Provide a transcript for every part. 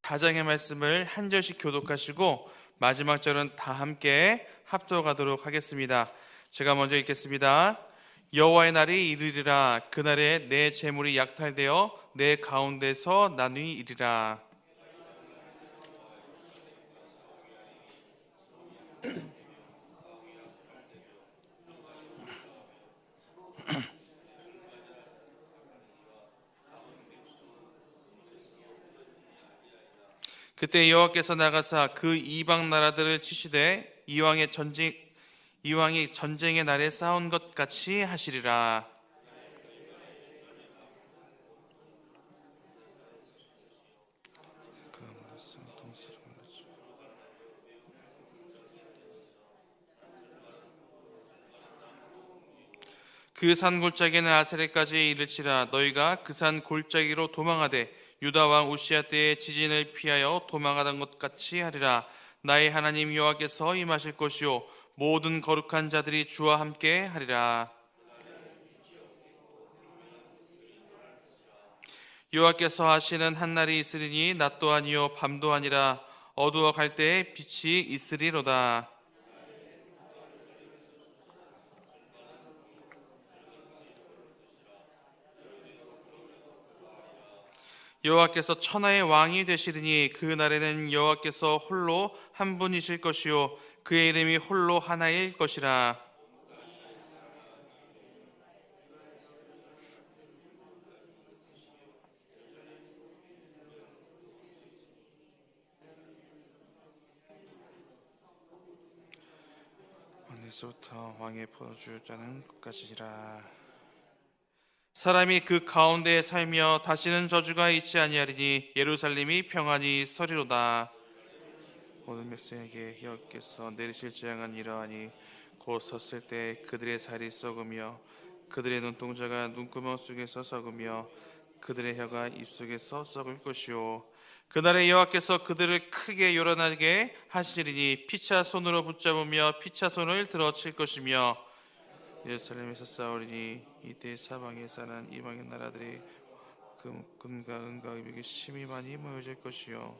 4장의 말씀을 한 절씩 교독하시고 마지막 절은 다 함께 합독하도록 하겠습니다. 제가 먼저 읽겠습니다. 여호와의 날이 이르리라. 그날에 내 재물이 약탈되어 내 가운데서 나누이 이리라. 그때 여호와께서 나가사 그 이방 나라들을 치시되 이왕이 전쟁의 날에 싸운 것 같이 하시리라. 그 산 골짜기는 아세레까지 이르치라. 너희가 그 산 골짜기로 도망하되 유다 왕 우시야 때의 지진을 피하여 도망하던 것 같이 하리라. 나의 하나님 여호와께서 임하실 것이요 모든 거룩한 자들이 주와 함께 하리라. 여호와께서 하시는 한 날이 있으리니 낮도 아니요 밤도 아니라 어두워 갈 때에 빛이 있으리로다. 여호와께서 천하의 왕이 되시리니 그 날에는 여호와께서 홀로 한 분이실 것이요 그의 이름이 홀로 하나일 것이라. 오늘부터 왕의 포도주 자는 끝까지라. 사람이 그 가운데에 살며 다시는 저주가 있지 아니하리니 예루살렘이 평안히 서리로다. 모든 백성에게 여호와께서 내리실 재앙은 이러하니 곧 섰을 때 그들의 살이 썩으며 그들의 눈동자가 눈구멍 속에서 썩으며 그들의 혀가 입속에서 썩을 것이요 그날에 여호와께서 그들을 크게 요란하게 하시리니 피차 손으로 붙잡으며 피차 손을 들어칠 것이며 예루살렘에서 싸우리니 이때 사방에 사는 이방인 나라들이 금과 은과 의복이 심히 많이 모여질 것이요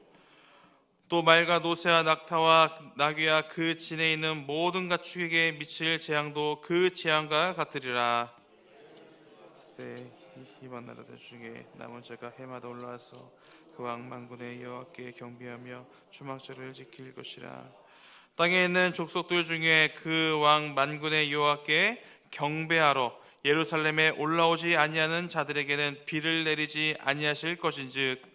또 말과 노새와 낙타와 나귀와 그 진에 있는 모든 가축에게 미칠 재앙도 그 재앙과 같으리라. 그때 이방 나라들 중에 남은 자가 해마다 올라와서 그 왕 만군의 여호와께 경배하며 초막절을 지킬 것이라. 땅에 있는 족속들 중에 그 왕 만군의 여호와께 경배하러 예루살렘에 올라오지 아니하는 자들에게는 비를 내리지 아니하실 것인즉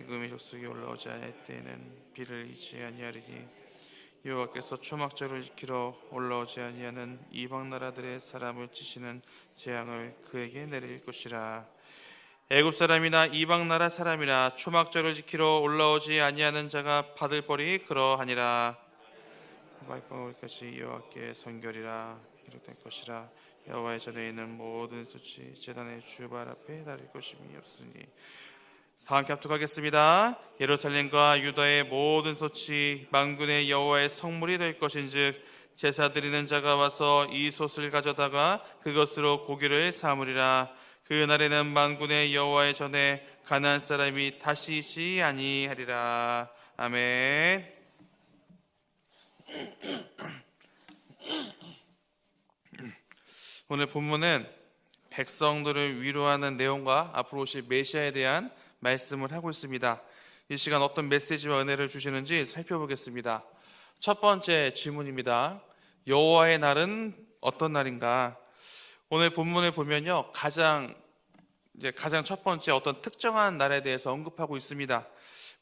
금이 족속이 올라오지 아니할 때에는 비를 잊지 아니하리니 여호와께서 초막절을 지키러 올라오지 아니하는 이방 나라들의 사람을 치시는 재앙을 그에게 내릴 것이라. 애굽 사람이나 이방 나라 사람이나 초막절을 지키러 올라오지 아니하는 자가 받을 벌이 그러하니라. 마지막까지 여호와께 성결이라 기록될 것이라. 여호와의 전에 있는 모든 수치 제단의 주발 앞에 달릴 것임이 없으니. 다 함께 합독하겠습니다. 예루살렘과 유다의 모든 소치 만군의 여호와의 성물이 될 것인즉 제사 드리는 자가 와서 이 솥을 가져다가 그것으로 고기를 삼으리라. 그 날에는 만군의 여호와의 전에 가나안 사람이 다시 있지 아니하리라. 아멘. 오늘 본문은 백성들을 위로하는 내용과 앞으로 오실 메시아에 대한 말씀을 하고 있습니다. 이 시간 어떤 메시지와 은혜를 주시는지 살펴보겠습니다. 첫 번째 질문입니다. 여호와의 날은 어떤 날인가? 오늘 본문을 보면요, 가장 첫 번째 어떤 특정한 날에 대해서 언급하고 있습니다.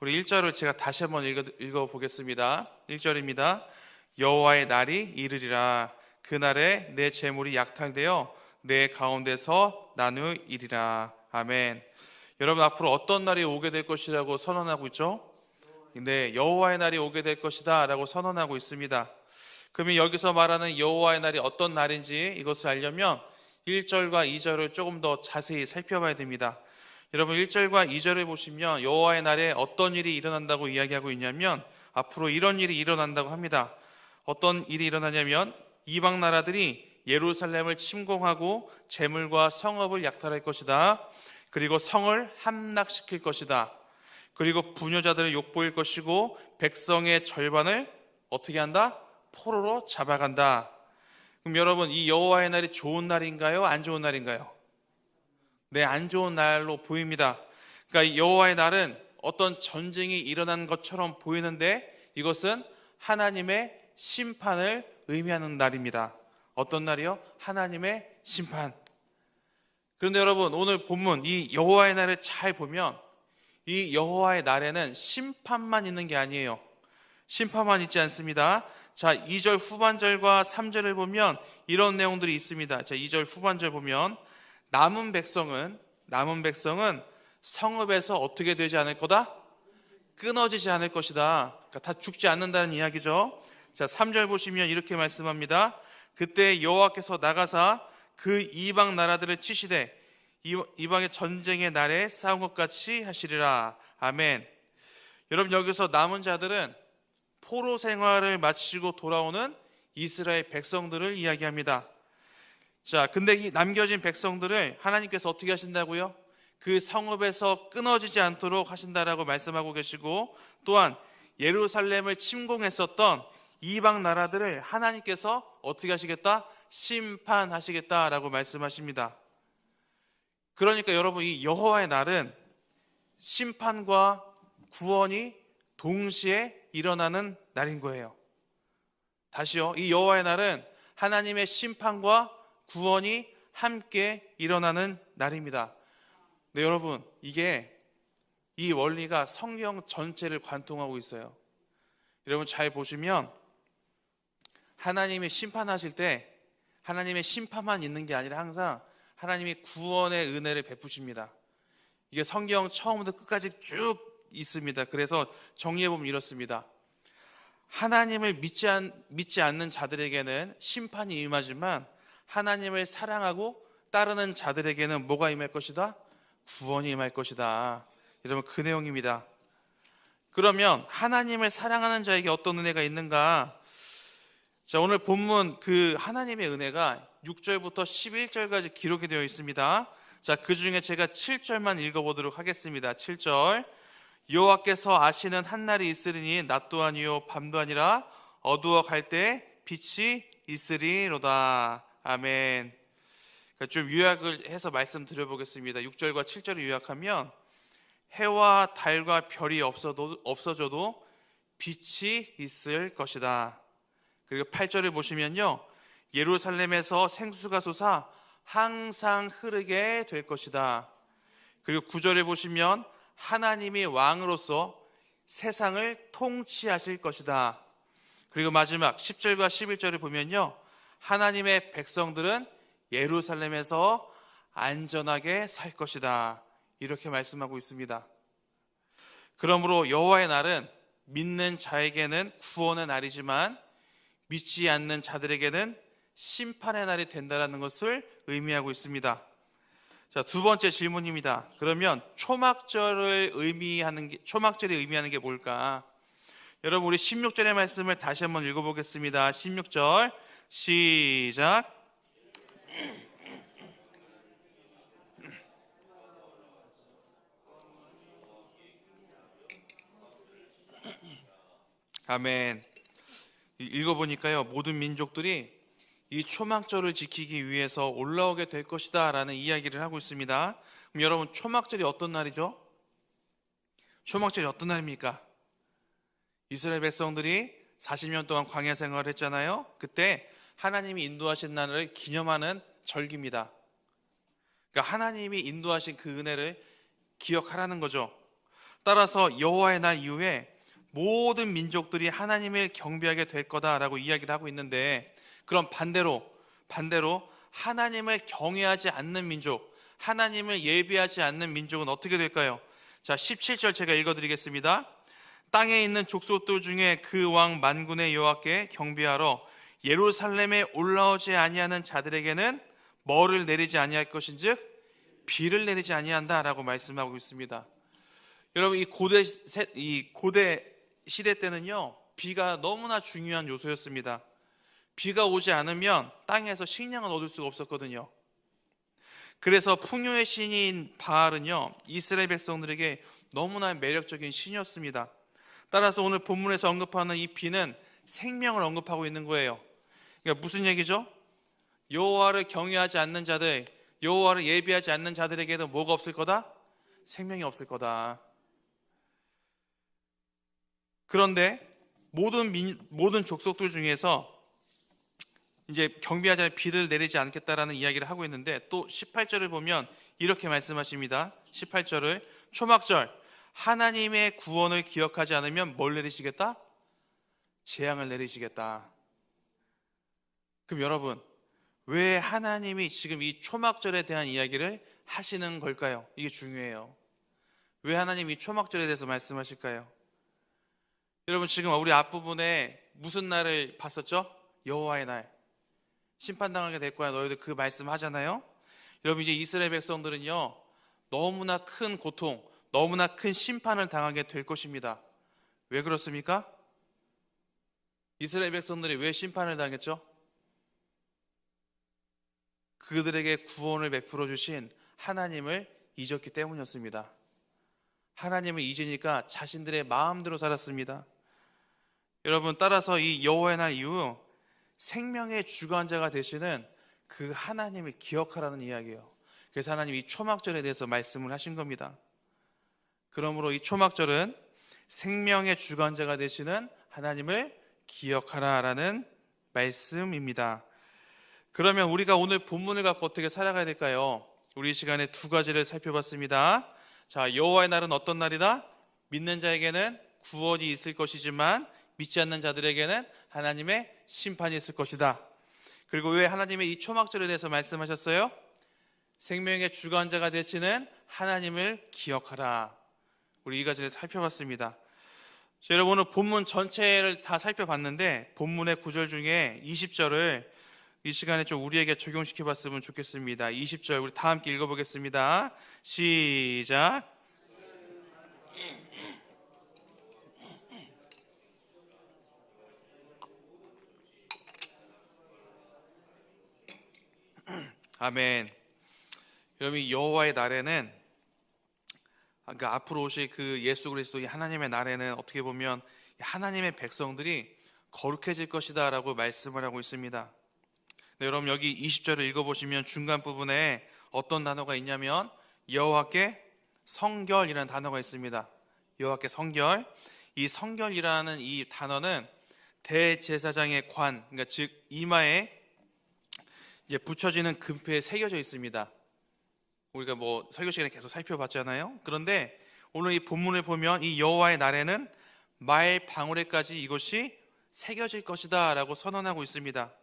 우리 1절을 제가 다시 한번 읽어보겠습니다. 1절입니다. 여호와의 날이 이르리라. 그날에 내 재물이 약탈되어 내 가운데서 나누이리라. 아멘. 여러분, 앞으로 어떤 날이 오게 될 것이라고 선언하고 있죠? 네, 여호와의 날이 오게 될 것이다 라고 선언하고 있습니다. 그러면 여기서 말하는 여호와의 날이 어떤 날인지 이것을 알려면 1절과 2절을 조금 더 자세히 살펴봐야 됩니다. 여러분, 1절과 2절을 보시면 여호와의 날에 어떤 일이 일어난다고 이야기하고 있냐면 앞으로 이런 일이 일어난다고 합니다. 어떤 일이 일어나냐면 이방 나라들이 예루살렘을 침공하고 재물과 성읍을 약탈할 것이다. 그리고 성을 함락시킬 것이다. 그리고 부녀자들을 욕보일 것이고 백성의 절반을 어떻게 한다? 포로로 잡아간다. 그럼 여러분, 이 여호와의 날이 좋은 날인가요? 안 좋은 날인가요? 네, 안 좋은 날로 보입니다. 그러니까 이 여호와의 날은 어떤 전쟁이 일어난 것처럼 보이는데 이것은 하나님의 심판을 의미하는 날입니다. 어떤 날이요? 하나님의 심판. 그런데 여러분, 오늘 본문 이 여호와의 날을 잘 보면 이 여호와의 날에는 심판만 있는 게 아니에요. 심판만 있지 않습니다. 자, 2절 후반절과 3절을 보면 이런 내용들이 있습니다. 자, 2절 후반절 보면 남은 백성은 성읍에서 어떻게 되지 않을 거다? 끊어지지 않을 것이다. 그러니까 다 죽지 않는다는 이야기죠. 자, 3절 보시면 이렇게 말씀합니다. 그때 여호와께서 나가사 그 이방 나라들을 치시되 이방의 전쟁의 날에 싸운 것 같이 하시리라. 아멘. 여러분, 여기서 남은 자들은 포로 생활을 마치고 돌아오는 이스라엘 백성들을 이야기합니다. 자, 근데 이 남겨진 백성들을 하나님께서 어떻게 하신다고요? 그 성읍에서 끊어지지 않도록 하신다라고 말씀하고 계시고, 또한 예루살렘을 침공했었던 이방 나라들을 하나님께서 어떻게 하시겠다? 심판하시겠다라고 말씀하십니다. 그러니까 여러분, 이 여호와의 날은 심판과 구원이 동시에 일어나는 날인 거예요. 다시요, 이 여호와의 날은 하나님의 심판과 구원이 함께 일어나는 날입니다. 네, 여러분, 이 원리가 성경 전체를 관통하고 있어요. 여러분, 잘 보시면 하나님이 심판하실 때 하나님의 심판만 있는 게 아니라 항상 하나님이 구원의 은혜를 베푸십니다. 이게 성경 처음부터 끝까지 쭉 있습니다. 그래서 정리해보면 이렇습니다. 하나님을 믿지 않는 자들에게는 심판이 임하지만 하나님을 사랑하고 따르는 자들에게는 뭐가 임할 것이다? 구원이 임할 것이다. 여러분, 그 내용입니다. 그러면 하나님을 사랑하는 자에게 어떤 은혜가 있는가? 자, 오늘 본문 그 하나님의 은혜가 6절부터 11절까지 기록이 되어 있습니다. 자, 그 중에 제가 7절만 읽어보도록 하겠습니다. 7절. 여호와께서 아시는 한날이 있으리니 낮도 아니요 밤도 아니라 어두워 갈 때 빛이 있으리로다. 아멘. 그러니까 좀 요약을 해서 말씀드려보겠습니다. 6절과 7절을 요약하면 해와 달과 별이 없어져도 빛이 있을 것이다. 그리고 8절을 보시면요, 예루살렘에서 생수가 솟아 항상 흐르게 될 것이다. 그리고 9절을 보시면 하나님이 왕으로서 세상을 통치하실 것이다. 그리고 마지막 10절과 11절을 보면요, 하나님의 백성들은 예루살렘에서 안전하게 살 것이다. 이렇게 말씀하고 있습니다. 그러므로 여호와의 날은 믿는 자에게는 구원의 날이지만 믿지 않는 자들에게는 심판의 날이 된다는 것을 의미하고 있습니다. 자, 두 번째 질문입니다. 그러면 초막절이 의미하는 게 뭘까? 여러분, 우리 16절의 말씀을 다시 한번 읽어보겠습니다. 16절 시작. 아멘. 읽어보니까요, 모든 민족들이 이 초막절을 지키기 위해서 올라오게 될 것이다 라는 이야기를 하고 있습니다. 그럼 여러분, 초막절이 어떤 날이죠? 초막절이 어떤 날입니까? 이스라엘 백성들이 40년 동안 광야 생활을 했잖아요. 그때 하나님이 인도하신 날을 기념하는 절기입니다. 그러니까 하나님이 인도하신 그 은혜를 기억하라는 거죠. 따라서 여호와의 날 이후에 모든 민족들이 하나님을 경배하게 될 거다라고 이야기를 하고 있는데, 그럼 반대로 하나님을 경외하지 않는 민족, 하나님을 예비하지 않는 민족은 어떻게 될까요? 자, 17절 제가 읽어드리겠습니다. 땅에 있는 족속들 중에 그 왕 만군의 여호와께 경배하러 예루살렘에 올라오지 아니하는 자들에게는 뭐를 내리지 아니할 것인즉 비를 내리지 아니한다라고 말씀하고 있습니다. 여러분, 이 고대 시대 때는요, 비가 너무나 중요한 요소였습니다. 비가 오지 않으면 땅에서 식량을 얻을 수가 없었거든요. 그래서 풍요의 신인 바알은요, 이스라엘 백성들에게 너무나 매력적인 신이었습니다. 따라서 오늘 본문에서 언급하는 이 비는 생명을 언급하고 있는 거예요. 그러니까 무슨 얘기죠? 여호와를 경외하지 않는 자들, 여호와를 예비하지 않는 자들에게도 뭐가 없을 거다? 생명이 없을 거다. 그런데 모든 족속들 중에서 이제 경비하지 않을 비를 내리지 않겠다라는 이야기를 하고 있는데, 또 18절을 보면 이렇게 말씀하십니다. 18절을 초막절 하나님의 구원을 기억하지 않으면 뭘 내리시겠다? 재앙을 내리시겠다. 그럼 여러분, 왜 하나님이 지금 이 초막절에 대한 이야기를 하시는 걸까요? 이게 중요해요. 왜 하나님이 초막절에 대해서 말씀하실까요? 여러분, 지금 우리 앞부분에 무슨 날을 봤었죠? 여호와의 날. 심판당하게 될 거야, 너희들 그 말씀 하잖아요. 여러분, 이제 이스라엘 백성들은요, 너무나 큰 고통, 너무나 큰 심판을 당하게 될 것입니다. 왜 그렇습니까? 이스라엘 백성들이 왜 심판을 당했죠? 그들에게 구원을 베풀어 주신 하나님을 잊었기 때문이었습니다. 하나님을 잊으니까 자신들의 마음대로 살았습니다. 여러분, 따라서 이 여호와의 날 이후 생명의 주관자가 되시는 그 하나님을 기억하라는 이야기예요. 그래서 하나님이 이 초막절에 대해서 말씀을 하신 겁니다. 그러므로 이 초막절은 생명의 주관자가 되시는 하나님을 기억하라라는 말씀입니다. 그러면 우리가 오늘 본문을 갖고 어떻게 살아가야 될까요? 우리 이 시간에 두 가지를 살펴봤습니다. 자, 여호와의 날은 어떤 날이다? 믿는 자에게는 구원이 있을 것이지만 믿지 않는 자들에게는 하나님의 심판이 있을 것이다. 그리고 왜 하나님의 이 초막절에 대해서 말씀하셨어요? 생명의 주관자가 되시는 하나님을 기억하라. 우리 이 가지를 살펴봤습니다. 자, 여러분, 오늘 본문 전체를 다 살펴봤는데 본문의 구절 중에 20절을 이 시간에 좀 우리에게 적용시켜 봤으면 좋겠습니다. 20절 우리 다 함께 읽어보겠습니다. 시작. 아멘. 여러분, 이 여호와의 날에는, 그러니까 앞으로 오실 그 예수 그리스도의 하나님의 날에는 어떻게 보면 하나님의 백성들이 거룩해질 것이다 라고 말씀을 하고 있습니다. 네, 여러분, 여기 20절을 읽어보시면 중간 부분에 어떤 단어가 있냐면 여호와께 성결이라는 단어가 있습니다. 여호와께 성결. 이 성결이라는 이 단어는 대제사장의 관, 그러니까 즉 이마에 이제 붙여지는 금패에 새겨져 있습니다. 우리가 뭐 설교 시간에 계속 살펴봤잖아요. 그런데 오늘 이 본문을 보면 이 여호와의 날에는 말 방울에까지 이것이 새겨질 것이다 라고 선언하고 있습니다.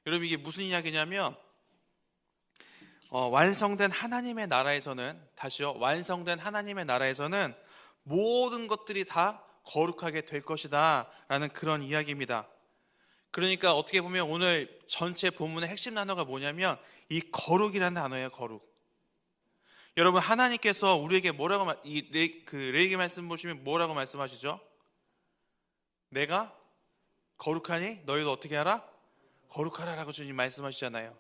여러분, 이게 무슨 이야기냐면 완성된 하나님의 나라에서는, 다시요, 완성된 하나님의 나라에서는 모든 것들이 다 거룩하게 될 것이다 라는 그런 이야기입니다. 그러니까 어떻게 보면 오늘 전체 본문의 핵심 단어가 뭐냐면 이 거룩이라는 단어예요. 거룩. 여러분, 하나님께서 우리에게 뭐라고 레위기 말씀 보시면 뭐라고 말씀하시죠? 내가 거룩하니 너희도 어떻게 하라? 거룩하라라고 주님 말씀하시잖아요.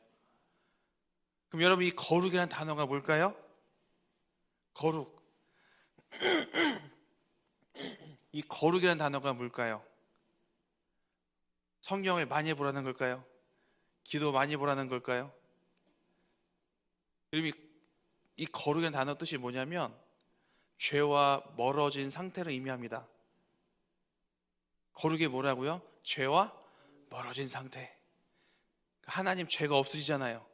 그럼 여러분, 이 거룩이라는 단어가 뭘까요? 거룩. 이 거룩이라는 단어가 뭘까요? 성경을 많이 보라는 걸까요? 기도 많이 보라는 걸까요? 여러분, 이 거룩이라는 단어 뜻이 뭐냐면 죄와 멀어진 상태를 의미합니다. 거룩이 뭐라고요? 죄와 멀어진 상태. 하나님 죄가 없으시잖아요.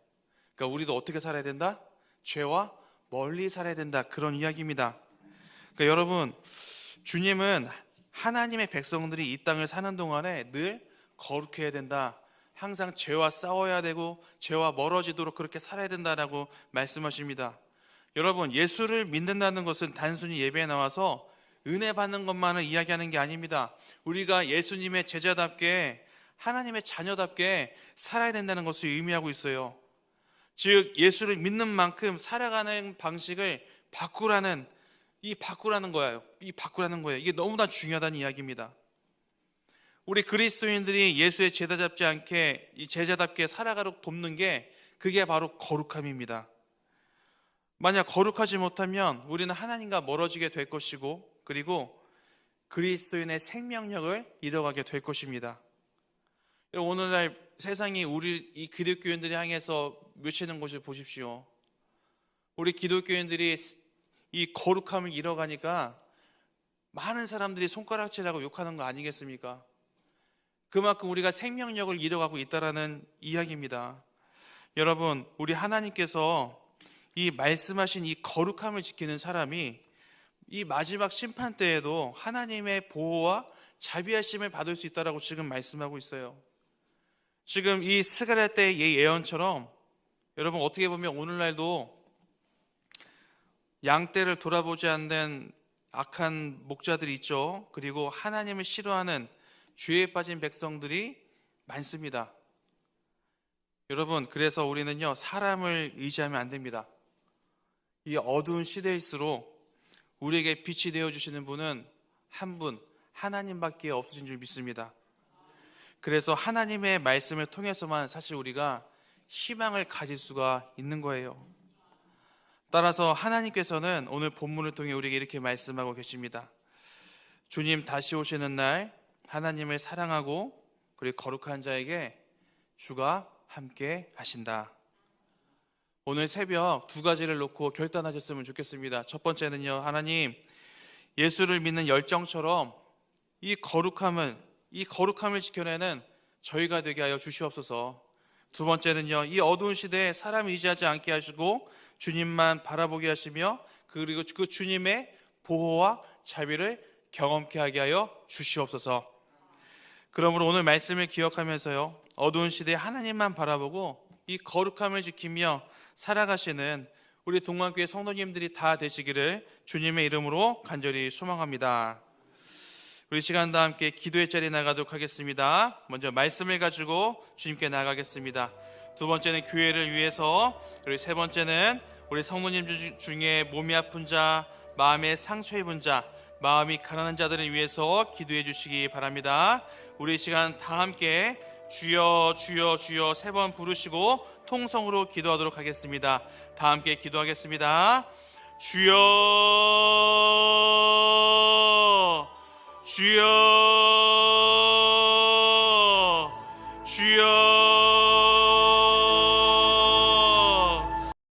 그러니까 우리도 어떻게 살아야 된다? 죄와 멀리 살아야 된다. 그런 이야기입니다. 그러니까 여러분, 주님은 하나님의 백성들이 이 땅을 사는 동안에 늘 거룩해야 된다. 항상 죄와 싸워야 되고 죄와 멀어지도록 그렇게 살아야 된다라고 말씀하십니다. 여러분, 예수를 믿는다는 것은 단순히 예배에 나와서 은혜 받는 것만을 이야기하는 게 아닙니다. 우리가 예수님의 제자답게 하나님의 자녀답게 살아야 된다는 것을 의미하고 있어요. 즉 예수를 믿는 만큼 살아가는 방식을 바꾸라는 거예요. 이게 너무나 중요하다는 이야기입니다. 우리 그리스도인들이 예수의 제자답게 살아가도록 돕는 게 그게 바로 거룩함입니다. 만약 거룩하지 못하면 우리는 하나님과 멀어지게 될 것이고, 그리고 그리스도인의 생명력을 잃어가게 될 것입니다. 오늘날 세상이 우리 이 기독교인들이 향해서 외치는 것을 보십시오. 우리 기독교인들이 이 거룩함을 잃어가니까 많은 사람들이 손가락질하고 욕하는 거 아니겠습니까? 그만큼 우리가 생명력을 잃어가고 있다라는 이야기입니다. 여러분, 우리 하나님께서 이 말씀하신 이 거룩함을 지키는 사람이 이 마지막 심판 때에도 하나님의 보호와 자비하심을 받을 수 있다라고 지금 말씀하고 있어요. 지금 이 스가랴 때의 예언처럼 여러분, 어떻게 보면 오늘날도 양떼를 돌아보지 않는 악한 목자들이 있죠. 그리고 하나님을 싫어하는 죄에 빠진 백성들이 많습니다. 여러분, 그래서 우리는요, 사람을 의지하면 안 됩니다. 이 어두운 시대일수록 우리에게 빛이 되어주시는 분은 한 분, 하나님밖에 없으신 줄 믿습니다. 그래서 하나님의 말씀을 통해서만 사실 우리가 희망을 가질 수가 있는 거예요. 따라서 하나님께서는 오늘 본문을 통해 우리에게 이렇게 말씀하고 계십니다. 주님 다시 오시는 날 하나님을 사랑하고 그리고 거룩한 자에게 주가 함께 하신다. 오늘 새벽 두 가지를 놓고 결단하셨으면 좋겠습니다. 첫 번째는요, 하나님, 예수를 믿는 열정처럼 이 거룩함을 지켜내는 저희가 되게 하여 주시옵소서. 두 번째는요, 이 어두운 시대에 사람 의지하지 않게 하시고 주님만 바라보게 하시며 그리고 그 주님의 보호와 자비를 경험케 하게 하여 주시옵소서. 그러므로 오늘 말씀을 기억하면서요, 어두운 시대에 하나님만 바라보고 이 거룩함을 지키며 살아가시는 우리 동안교회 성도님들이 다 되시기를 주님의 이름으로 간절히 소망합니다. 우리 시간 다 함께 기도의 자리에 나가도록 하겠습니다. 먼저 말씀을 가지고 주님께 나가겠습니다. 두 번째는 교회를 위해서, 그리고 세 번째는 우리 성도님 중에 몸이 아픈 자, 마음에 상처 입은 자, 마음이 가난한 자들을 위해서 기도해 주시기 바랍니다. 우리 시간 다 함께 주여 주여 주여 세 번 부르시고 통성으로 기도하도록 하겠습니다. 다 함께 기도하겠습니다. 주여 주여